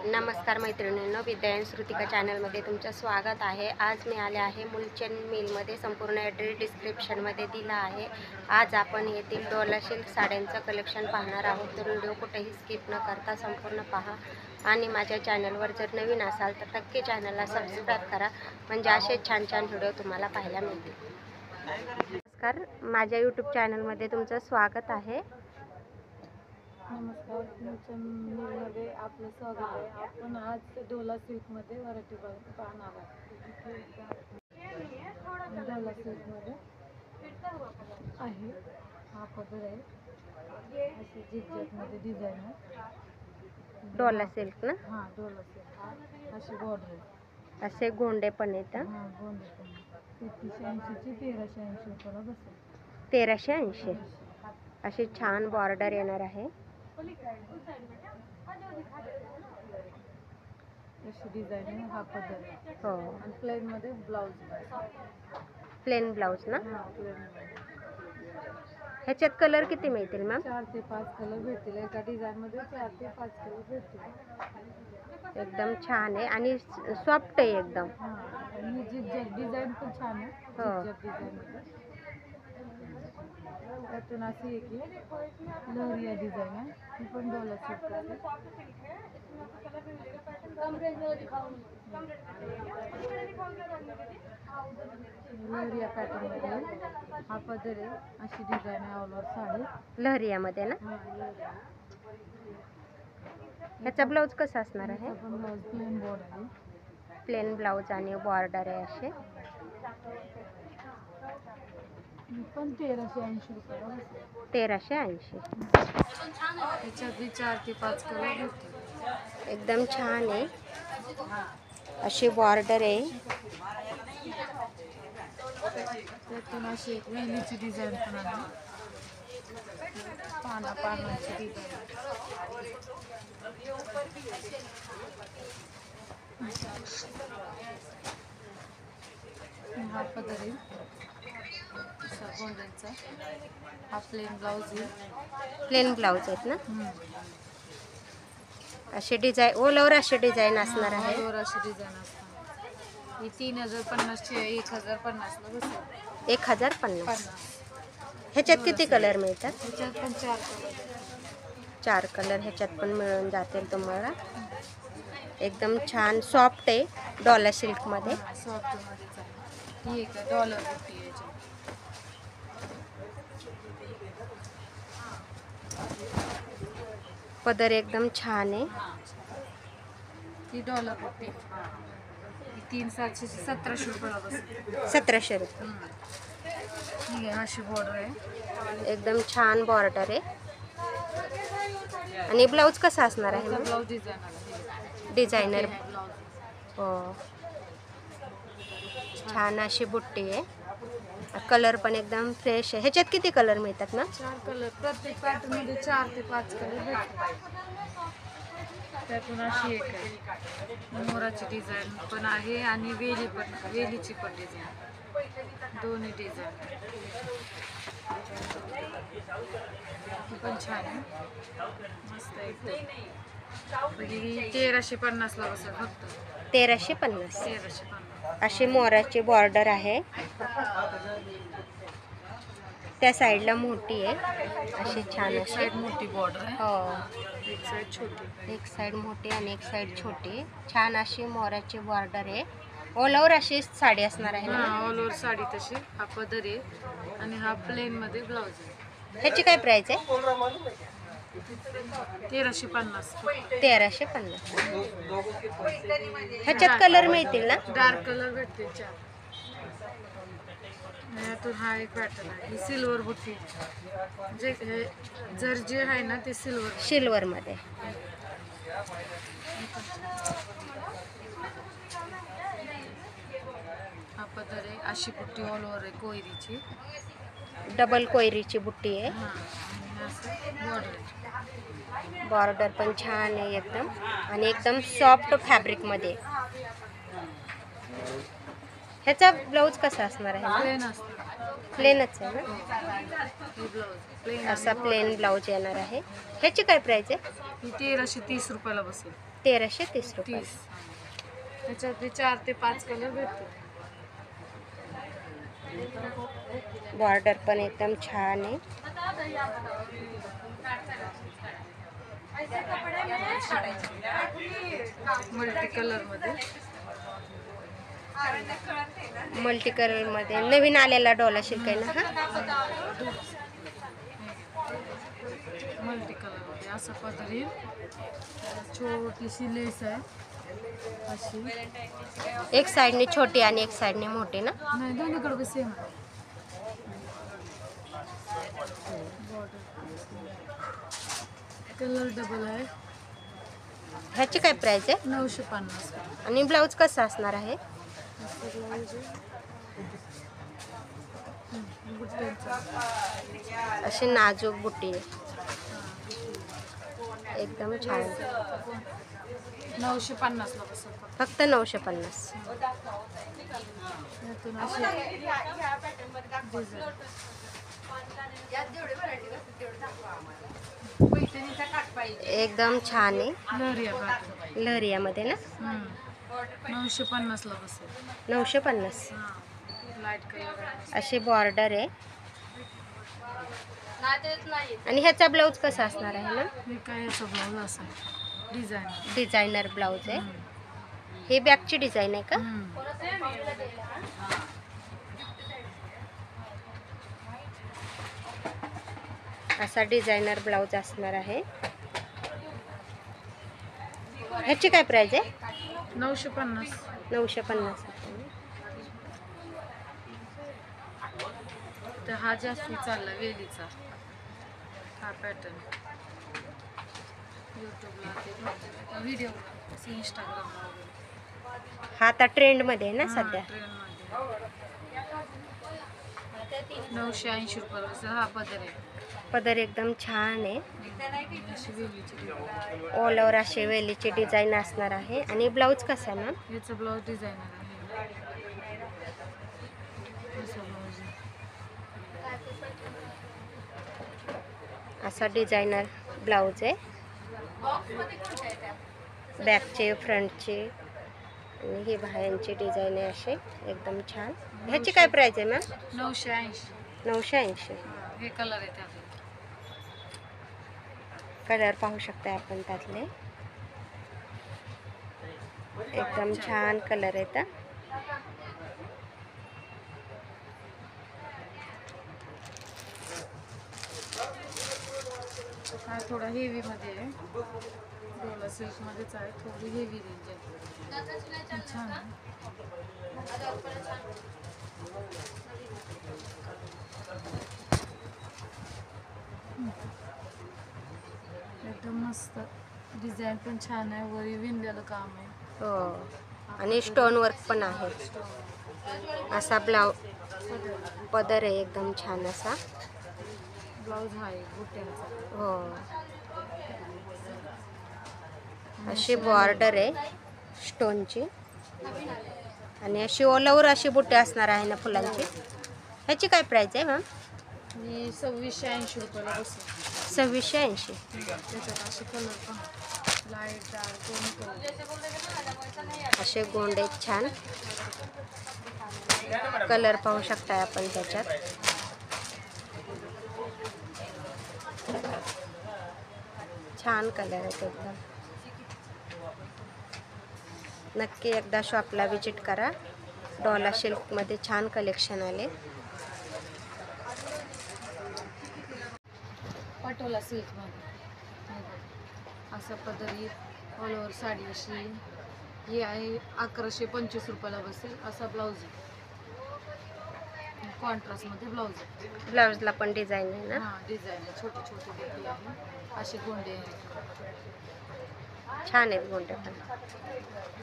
नमस्कार मैत्रिणींनो, विद्यायन श्रुतिका चॅनलमध्ये तुमचं स्वागत आहे। आज मी आले आहे मुलचंद मिलमध्ये। संपूर्ण ॲड्रेस डिस्क्रिप्शनमध्ये दिला आहे। आज आपण येथील डोला सिल्क साड्यांचं कलेक्शन पाहणार आहोत, तर व्हिडिओ कुठेही स्किप न करता संपूर्ण पहा। आणि माझ्या चॅनलवर जर नवीन असाल तर नक्की चॅनलला सबस्क्राईब करा, म्हणजे असे छान छान व्हिडिओ तुम्हाला पाहायला मिळतील। नमस्कार, माझ्या यूट्यूब चॅनलमध्ये तुमचं स्वागत आहे। नमस्कार, मिलमध्ये आपलं स्वागत आहे। आपण आज डोला सिल्कमध्ये व्हरायटी पाहणार आहोत। डोला सिल्कमध्ये आहे, हा पदर आहे, अशी झिगझॅगमध्ये डिझाईन आहे। डोला सिल्क ना? हां, डोला सिल्क अशी बॉर्डर आहे, असे गोंडे पण आहेत। हां गोंडे पण 3380 ची 1380 रुपयाला बसेल। 1380 अशी छान बॉर्डर येणार आहे। अशी डिझाईन आहे, हा पदर आहे। हो, आणि प्लेन मध्ये ब्लाउज, प्लेन ब्लाउज ना? हां प्लेन। ह्याच्यात कलर किती मिळतील मॅम? 4 ते 5 कलर भेटतील एका डिझाईन मध्ये। 4 ते 5 कलर भेटतील। एकदम छान आहे आणि सॉफ्ट आहे एकदम। हां, आणि झिगझॅग डिझाईन पण छान आहे। हो, झिगझॅग डिझाईन मध्ये त्यातून अशी एक लहरिया डिझाईन आहे, ती पण डोला सिल्क आहे। लहरिया पॅटर्न मध्ये हा पदर आहे, अशी डिझाईन आहे ऑल ओव्हर साडी लहरियामध्ये ना? हां लहरिया। ह्याचा ब्लाऊज कसा असणार आहे? पण ब्लाऊज प्लेन बॉर्डर आहे, प्लेन ब्लाऊज आणि बॉर्डर आहे असे। पण 1380 रुपयाला बसेल। 1380 त्याच्यात बी 4 ते 5 कलर भेटतील। एकदम छान आहे, अशी बॉर्डर आहे। त्यातून अशी एक वेलीची डिझाईन पण आहे, पानाची डिझाईन। हा पदर आहे असा गोंड्यांचा, हा प्लेन ब्लाऊज आहे। प्लेन ब्लाऊज आहेत ना? असे डिझाईन ऑल ओव्हर असे डिझाईन असणार आहे। ऑल ओव्हर अशी डिझाईन असणार। ही 3050 ची 1050 ला बसेल। 1050 ह्याच्यात किती कलर मिळतात? त्याच्यात पण 4 कलर। 4 कलर ह्याच्यात पण मिळून जातील तुम्हाला। एकदम छान सॉफ्ट आहे, डॉला सिल्क मध्ये। सॉफ्ट मध्येच आहे, ही एक डॉलर बुट्टी आहे याच्यात। पदर एकदम छान आहे। ही डॉलर बुट्टी, ही 3700 1700 रुपयाला बसेल। 1700 रुपये। ही अशी बॉर्डर आहे, एकदम छान बॉर्डर आहे। आणि ब्लाऊज कसा असणार आहे? ब्लाऊज डिझाईन आला, डिझायनर ब्लाऊज। हो, छान अशी बुट्टी आहे। कलर पण एकदम फ्रेश आहे। ह्याच्यात किती कलर मिळतात ना? 4 कलर, प्रत्येक पॅटर्न मध्ये 4 ते 5 कलर भेटतात। त्यातून अशी एक आहे, मोराची डिझाईन पण आहे आणि वेलीची पण डिझाईन, दोन्ही डिझाईन पण छान आहे, मस्त एकदम। 1350 ला बसेल फक्त। 1350 1350 अशी मोराची बॉर्डर आहे। त्या साईडला मोठी आहे, अशी छान एक अशी। साइड मोठी बॉर्डर आहे, हो, एक साइड छोटी। एक साईड मोठी आणि एक साईड छोटी। छान अशी मोराची बॉर्डर आहे। ऑल ओव्हर अशी साडी असणार आहे ना? ऑल ओव्हर साडी तशी। हा पदर आहे आणि हा प्लेन मध्ये ब्लाऊज आहे। ह्याची काय प्राइस आहे? 1350। 1350 ह्याच्यात कलर मिळतील ना? डार्क कलर भेटतील 4। यातून हा एक पॅटर्न आहे, ही सिल्वर बुट्टी, जे जे आहे ना ते सिल्वर मध्ये। हा पदर आहे, अशी बुट्टी ऑल ओव्हर आहे कोयरीची, डबल कोयरीची बुट्टी आहे। बॉर्डर पण छान आहे एकदम, आणि एकदम सॉफ्ट फॅब्रिक मध्ये। ह्याचा ब्लाऊज कसा असणार आहे? प्लेन असतं, प्लेनच आहे ना? ब्लाऊज प्लेन, असा प्लेन ब्लाऊज येणार आहे। ह्याची काय प्राइस आहे? ही 1330 रुपयाला बसेल। 1330 रुपये. 30. त्याच्यातले 4 ते 5 कलर भेटतील. बॉर्डर पण एकदम छान आहे. मल्टी कलर मध्ये नवीन आलेला डोला सिल्क आहे ना हा. मल्टी कलर मध्ये असं पदर येईल. छोटीशी लेस आहे अशी. एक साइडने छोटी आणि एक साइडने मोठी ना. नाही, दोन्हीकडे बी सेम आहे. कलर डबल आहे. ह्याची काय प्राइस आहे? 950. आणि ब्लाऊज कसा असणार आहे? अशी नाजूक बुट्टी आहे. एकदम छान. 950 ला बसेल. फक्त 950. यातून अशी एकदम छान आहे. लहरिया पॅटर्न. लहरियामध्ये ना. 950 ला बसेल. 950. लाईट कलर अशी बॉर्डर आहे. आणि ह्याचा ब्लाऊज कसा असणार आहे ना? हे काय याचा ब्लाऊज असा डिझाईन. डिझायनर ब्लाऊज आहे. हे बॅकची डिझाईन आहे का? असा डिझायनर ब्लाऊज असणार आहे. ह्याची काय प्राइस आहे? 950. 950. तर हा जास्त चालला वेलीचा हा पॅटर्न. यूट्यूबला व्हिडिओ इंस्टाग्रामला वगैरे हा आता ट्रेंडमध्ये आहे ना सध्या. ट्रेनमध्ये 980 रुपयाला बसेल. हा पदर आहे. पदर एकदम छान आहे. अशी वेलीची ऑल ओव्हर अशी वेलीची डिझाईन असणार आहे. आणि ब्लाऊज कसा आहे मॅम? याचं ब्लाऊज डिझायनर आहे. असं ब्लाऊज आहे. असा डिझायनर ब्लाऊज आहे. बॅकचे फ्रंटचे आणि ही बाह्यांची डिझाईन आहे अशी एकदम छान. ह्याची काय प्राइस आहे मॅम? 980. 980. हे कलर आहे त्यातले. कलर पाहू शकता आपण त्यातले. एकदम छान कलर आहेत. हा थोडा हेवी मध्ये आहे. डोला सिल्क मध्येच आहे. थोडी हेवी रेंज आहे. छान आहे. एकदम मस्त डिझाईन पण छान आहे. वरी विणलेलं काम आहे. हो. आणि स्टोन वर्क पण आहे. असा पदर आहे एकदम छान असा. ब्लाऊज हा आहे बुट्ट्यांचा. हो. अशी बॉर्डर आहे स्टोनची. आणि अशी ऑल ओव्हर अशी बुट्टे असणार आहे ना फुलांची. ह्याची काय प्राइस आहे मॅम? मी 2680 रुपयाला बसेल. 2680. त्याच्यात असे कलर पण लाईट डार्क दोन्ही कलर. असे गोंडे छान. कलर पाहू शकता आपण त्याच्यात. छान कलर आहेत एकदम. नक्की एकदा शॉपला विजिट करा. डॉला सिल्कमध्ये छान कलेक्शन आले. पटोला सिल्कमध्ये असं पदरी ऑल ओव्हर साडी अशी. ही आहे 1125 रुपयाला बसेल. असा ब्लाऊज आहे. कॉन्ट्रास्टमध्ये ब्लाऊज आहे. ब्लाऊजला पण डिझाईन आहे ना. हां डिझाईन आहे. छोटे छोटे बुट्टी आहे. असे गोंडे आहेत. छान आहेत गोंडे पण.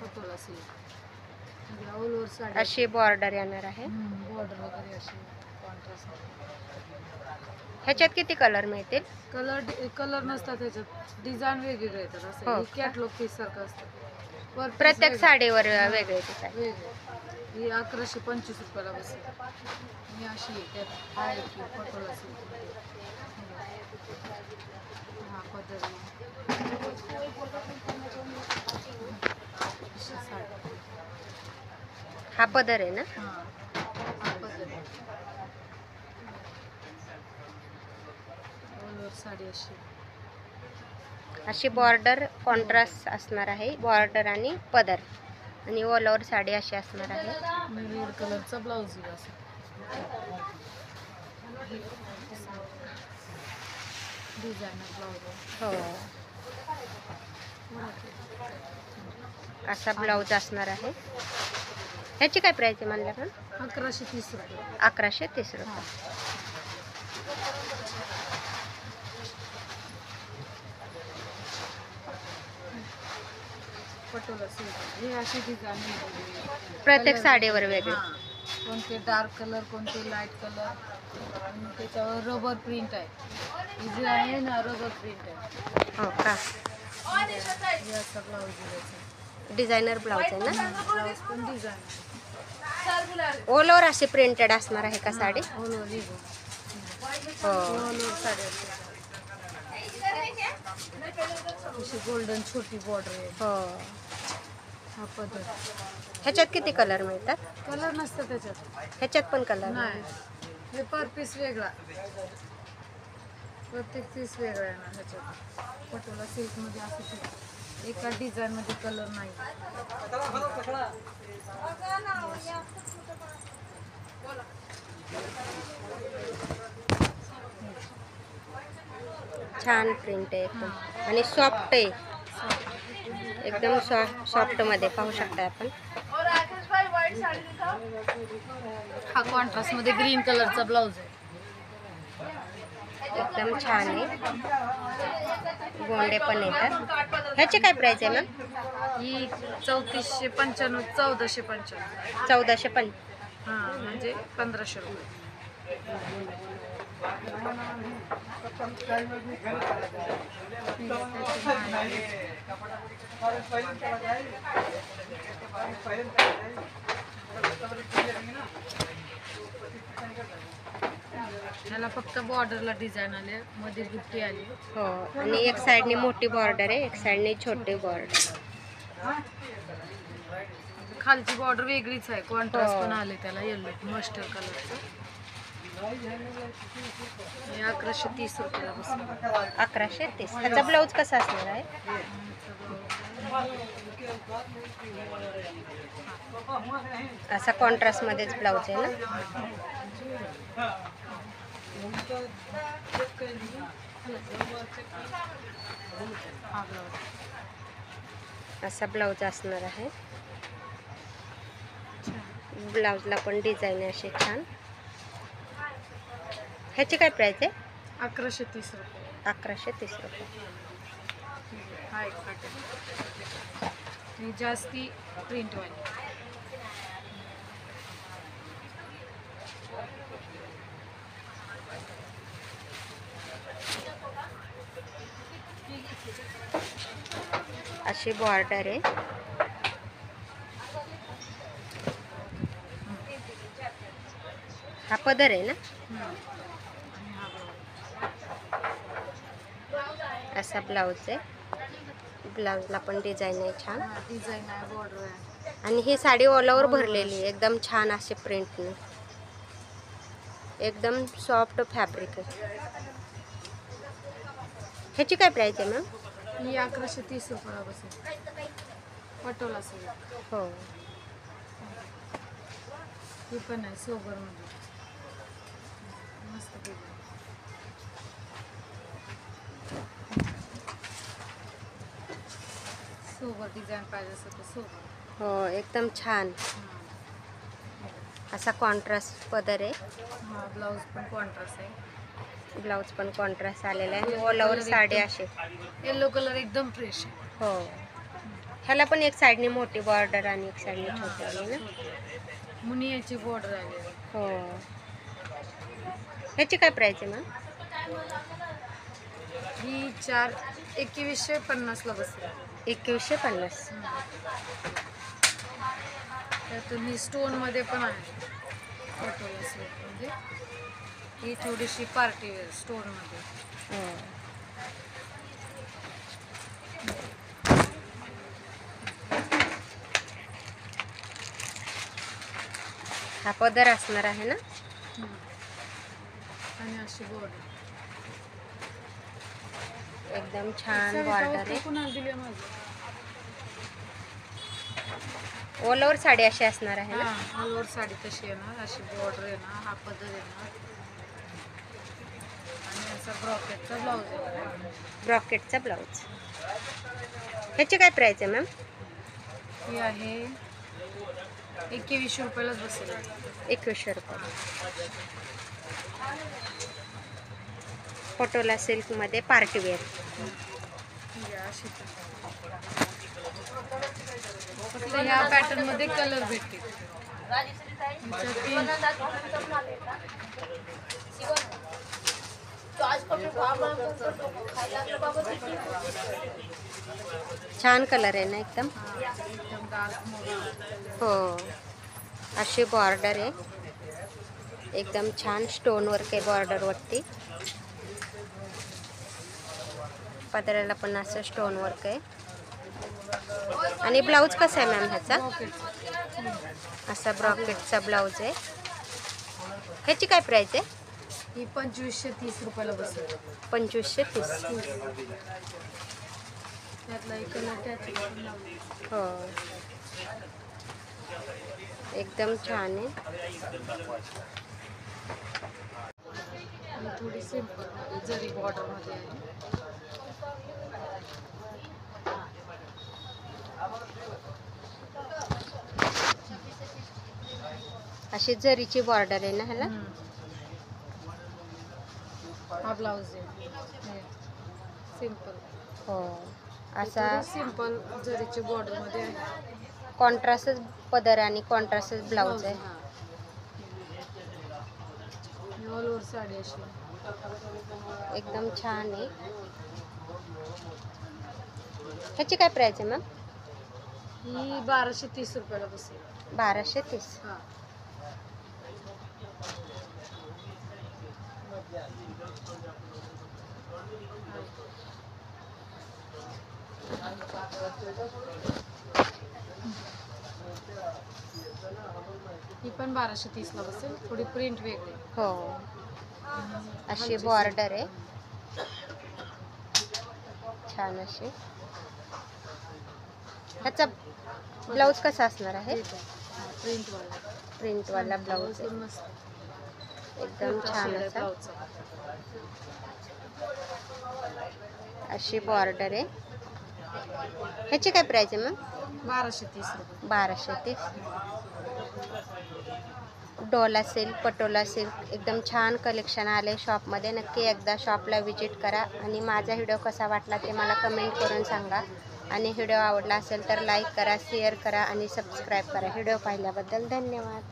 Patola silk all over sari. अशी बॉर्डर येणार आहे. बॉर्डर वगैरे अशी कॉन्ट्रास्ट. ह्याच्यात किती कलर मिळतील? कलर नसतात त्याच्यात. डिझाईन वेगवेगळे येतात. असं हो. कॅटलॉग पीस सारखं असतं. प्रत्येक साडीवर वेगळे डिझाईन. वेगळे. ही 1125 रुपयाला बसेल. ही अशी आहे. त्यात आहे की पटोला सिल्क. हा पदर. हा पदर आहे ना? हां, हा पदर आहे. ऑल ओव्हर साडी अशी बॉर्डर कॉन्ट्रास्ट असणार आहे, बॉर्डर आणि पदर, आणि ऑल ओव्हर साडी अशी असणार आहे. आणि रेड कलरचा ब्लाऊज येईल असा. Designer blouse. हो, असा ब्लाऊज असणार आहे. ह्याची काय प्राइस आहे म्हणलं का? 1130 रुपये. 1130 रुपये. पटोला सिल्क. हे अशी डिझाईन प्रत्येक साडीवर वेगळी. कोणते डार्क कलर, कोणते लाईट कलर, आणि त्याच्यावर रबर प्रिंट आहे. हे जे आहे ना, रबर प्रिंट आहे. हो का? हे असा ब्लाऊज दिलायचा. डिझायनर ब्लाऊज आहे ना? ब्लाऊज पण डिझाईन. ऑल ओव्हर अशी प्रिंटेड असणार आहे का साडी? ऑल ओव्हर हो. ऑल ओव्हर साडी असते. अशी गोल्डन छोटी बॉर्डर आहे. हो. हा पदर. ह्याच्यात किती कलर मिळतात? कलर नसतं त्याच्यात. ह्याच्यात पण कलर नाही, हे पर पीस वेगळा. प्रत्येक पीस वेगळा आहे ना ह्याच्यात. पटोला सिल्कमध्ये असं एका डिझाईनमध्ये कलर नाही. छान प्रिंट आहे एकदम, आणि सॉफ्ट आहे एकदम, सॉफ्ट मध्ये पाहू शकता आपण. हा कॉन्ट्रास्ट मध्ये ग्रीन कलरचा ब्लाऊज आहे. एकदम छान आहे. गोंडे पण येतात. ह्याची काय प्राइस आहे मॅम? ही 3495, 1495. 1450. हां, म्हणजे 1500 रुपये. ह्याला फक्त बॉर्डरला डिझाईन आले, मध्ये बुट्टी आली. हो, आणि एक साइडने मोठी बॉर्डर आहे, एक साइडने छोटी बॉर्डर. खालची बॉर्डर वेगळीच आहे. कॉन्ट्रास्ट पण आले त्याला, येलो मस्टर्ड कलरचं. हे 1130 रुपयाला बसलं. 1130. ह्याचा ब्लाऊज कसा असणार आहे? असा कॉन्ट्रास्ट मध्येच ब्लाऊज आहे ना? असा ब्लाऊज असणार आहे. ब्लाऊजला पण डिझाईन आहे अशी छान. ह्याची काय प्राइस आहे? 1130 रुपये. 1130 रुपये. हा एक पॅटर्न. हे जास्ती प्रिंटवाली. अशी बॉर्डर आहे. हा पदर आहे ना? असा ब्लाऊज आहे. ब्लाऊजला पण डिझाईन आहे छान, डिझाईन आहे, बॉर्डर आहे. आणि ही साडी ऑल ओव्हर भरलेली आहे एकदम छान असे प्रिंटने. एकदम सॉफ्ट फॅब्रिक आहे. ह्याची काय प्राइस आहे मॅम? ही 1130 रुपयाला बसेल. पटोला सिल्क. हो. ही पण आहे सोबरमध्ये. मस्त डिझाईन. सोबर डिझाईन पाहिजे असेल तर सोबर. हो, एकदम छान असा कॉन्ट्रास्ट पदर आहे. हा ब्लाऊज पण कॉन्ट्रास्ट आहे. ब्लाऊज पण कॉन्ट्रास्ट आलेला आहे, ऑल ओव्हर साडी अशी. येलो कलर एकदम फ्रेश आहे. हो. ह्याला पण एक साईडने मोठी बॉर्डर आणि एक साईडने छोटी आली ना? मुनियाची बॉर्डर आली आहे. हो. ह्याची काय प्राइस आहे मॅम? ही 2150ला बसेल. 2150. त्यातून ही स्टोनमध्ये पण आहे. पटोला सिल्कमध्ये ही थोडीशी पार्टी वेअर स्टोनमध्ये. हो. हा पदर असणार आहे ना. आणि अशी बॉर्डर एकदम छान बॉर्डर आहे. कुणाला दिली माझं? ऑल ओव्हर साडी अशी असणार आहे ना. हा, ऑल ओव्हर साडी तशी येणार, अशी बॉर्डर येणार, हा पदर येणार आणि असा ब्रॉकेटचा ब्लाऊज येणार. ब्रॉकेटचा ब्लाऊज. ह्याची काय प्राइस आहे मॅम? ही आहे 2100 रुपयालाच बसेल. 2100 रुपये. पटोला सिल्कमध्ये पार्टीवेअर. अशी फक्त ह्या पॅटर्न मध्ये कलर भेटतील. छान कलर आहे ना एकदम. एकदम डार्क मोरा. हो, अशी बॉर्डर आहे. एकदम छान स्टोन वर्क आहे बॉर्डर वरती. पदराला पण असं स्टोन वर्क आहे. आणि ब्लाऊज कसा आहे मॅम ह्याचा? असा ब्रॉकेटचा ब्लाऊज आहे. ह्याची काय प्राइस आहे? ही 2530 रुपयाला बसेल. 2530. त्यातला एक कलर त्यात हो, एकदम छान आहे. आणि थोडी सिंपल जरी बॉर्डर मध्ये आहे. अशी जरीची बॉर्डर आहे ना ह्याला. हा ब्लाऊज आहे सिंपल. हो, असा सिंपल जरीची बॉर्डर मध्ये आहे. कॉन्ट्रास्टच पदर आणि कॉन्ट्रास्टच ब्लाऊज आहे. ऑल ओव्हर साडी अशी एकदम छान आहे. ह्याची काय प्राइस आहे मॅम? ही 1230 रुपयाला बसेल. 1230. हा. ही पण 1230 ला बसेल. थोडी प्रिंट वेगळी. हो, अशी बॉर्डर आहे छान अशी. ह्याचा ब्लाऊज कसा असणार आहे? प्रिंटवाला ब्लाऊज आहे. एकदम छान असा. अशी बॉर्डर आहे. ह्याची काय प्राइस आहे मॅम? 1230 रुपये. 1230. डोला सिल्क, पटोला सिल्क एकदम छान कलेक्शन आले शॉपमध्ये. नक्की एकदा शॉपला व्हिजिट करा. आणि माझा व्हिडिओ कसा वाटला ते मला कमेंट करून सांगा. आणि व्हिडिओ आवडला असेल तर लाईक करा, शेअर करा आणि सबस्क्राईब करा. व्हिडिओ पाहिल्याबद्दल धन्यवाद.